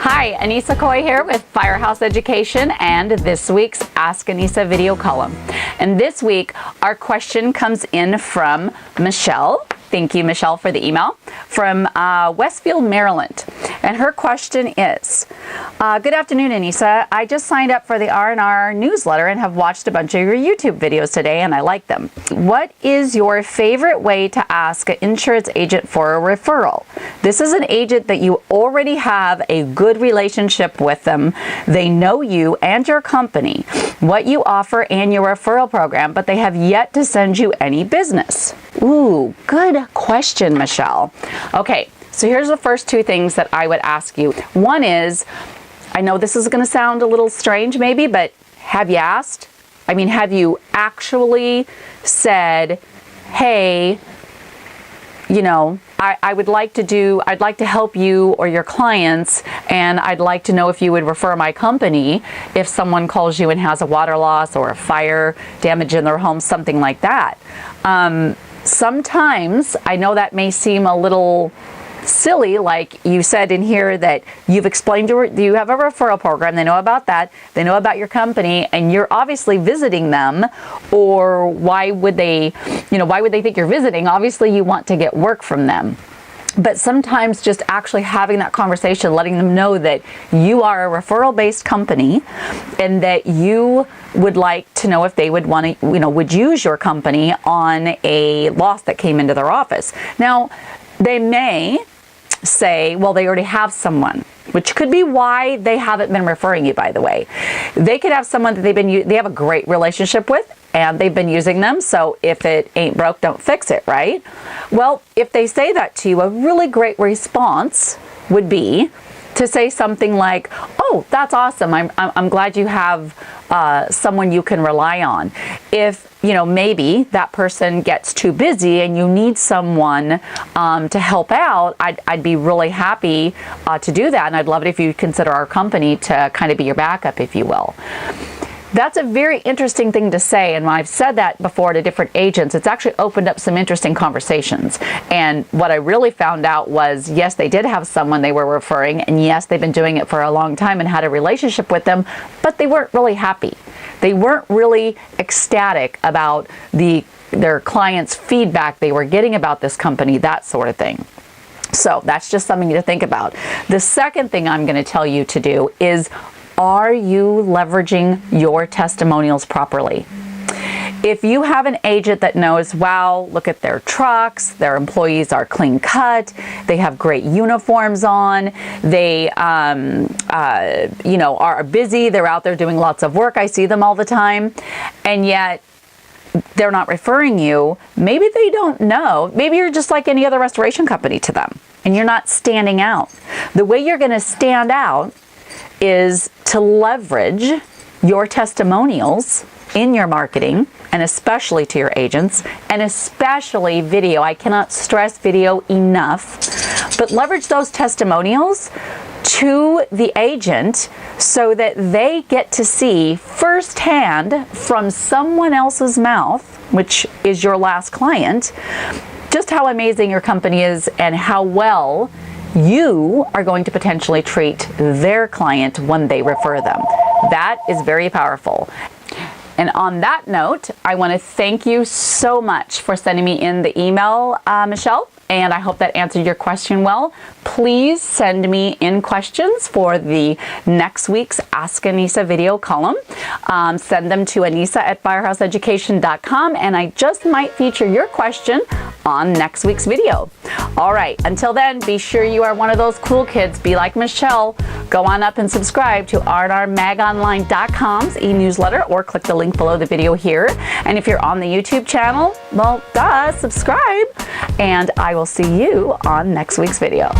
Hi, Anissa Coy here with Firehouse Education and this week's Ask Anissa video column. And this week, our question comes in from Michelle. Thank you, Michelle, for the email from Westfield, Maryland. And her question is, good afternoon, Anissa. I just signed up for the R&R newsletter and have watched a bunch of your YouTube videos today, and I like them. What is your favorite way to ask an insurance agent for a referral? This is an agent that you already have a good relationship with them. They know you and your company, what you offer and your referral program, but they have yet to send you any business. Ooh, good question, Michelle. Okay, so here's the first two things that I would ask you. One is, I know this is going to sound a little strange maybe, but have you asked? I mean, have you actually said, hey, you know, I'd like to help you or your clients, and I'd like to know if you would refer my company if someone calls you and has a water loss or a fire damage in their home, something like that. Sometimes, I know that may seem a little silly, like you said in here that you've explained you have a referral program, they know about that, they know about your company, and you're obviously visiting them, or why would they think you're visiting? Obviously you want to get work from them. But sometimes just actually having that conversation, letting them know that you are a referral-based company and that you would like to know if they would want to, would use your company on a loss that came into their office. Now, they may say, well, they already have someone, which could be why they haven't been referring you, by the way. They could have someone that they have a great relationship with, and they've been using them, so if it ain't broke, don't fix it, right? Well, if they say that to you, a really great response would be to say something like, oh, that's awesome, I'm glad you have someone you can rely on. If, maybe that person gets too busy and you need someone to help out, I'd be really happy to do that, and I'd love it if you consider our company to kind of be your backup, if you will. That's a very interesting thing to say, and when I've said that before to different agents, it's actually opened up some interesting conversations. And what I really found out was, yes, they did have someone they were referring, and yes, they've been doing it for a long time and had a relationship with them, but they weren't really happy. They weren't really ecstatic about their clients' feedback they were getting about this company, that sort of thing. So that's just something to think about. The second thing I'm going to tell you to do is, are you leveraging your testimonials properly? If you have an agent that knows, wow, look at their trucks, their employees are clean cut, they have great uniforms on, they are busy, they're out there doing lots of work, I see them all the time, and yet they're not referring you, maybe they don't know. Maybe you're just like any other restoration company to them, and you're not standing out. The way you're going to stand out is to leverage your testimonials in your marketing, and especially to your agents, and especially video. I cannot stress video enough, but leverage those testimonials to the agent so that they get to see firsthand from someone else's mouth, which is your last client, just how amazing your company is and how well you are going to potentially treat their client when they refer them. That is very powerful. And on that note, I want to thank you so much for sending me in the email, Michelle, and I hope that answered your question well. Please send me in questions for the next week's Ask Anissa video column. Send them to anissa@firehouseeducation.com, and I just might feature your question on next week's video. All right, until then, be sure you are one of those cool kids. Be like Michelle. Go on up and subscribe to rnrmagonline.com's e-newsletter, or click the link below the video here. And if you're on the YouTube channel, well, subscribe. And I will see you on next week's video.